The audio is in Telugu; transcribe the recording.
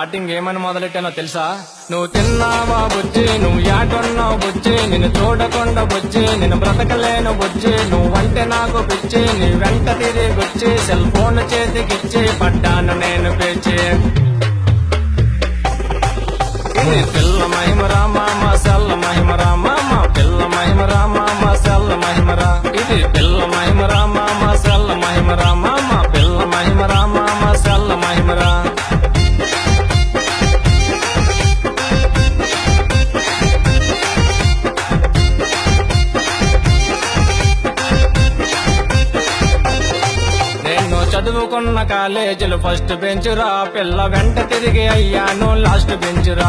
స్టార్టింగ్ ఏమని మొదలెట్టానో తెలుసా? నువ్వు తిన్నావా బుజ్జి, నువ్వు యాటున్నావు బుజ్జి, నిన్ను చూడకుండా బుజ్జి, నిన్ను బ్రతకలేను బుజ్జి, నువ్వంటే నాకు పిచ్చి, నీ వెంట తిరిగొచ్చి సెల్ ఫోన్ చేతికిచ్చి పడ్డాను నేను పిచ్చి. ఇది పిల్ల మహిమరా మామ సెల్ల మహిమరా మామ, పిల్ల మహిమరా మామ సెల్ల మహిమరా, ఇది పిల్ల మహిమరా మామ సెల్ల మహిమరా మామ, పిల్ల మహిమరా మామ సెల్ల మహిమరా. నేను చదువుకున్న కాలేజీలు ఫస్ట్ బెంచురా, పిల్ల వెంట తిరిగి అయ్యాను లాస్ట్ బెంచురా.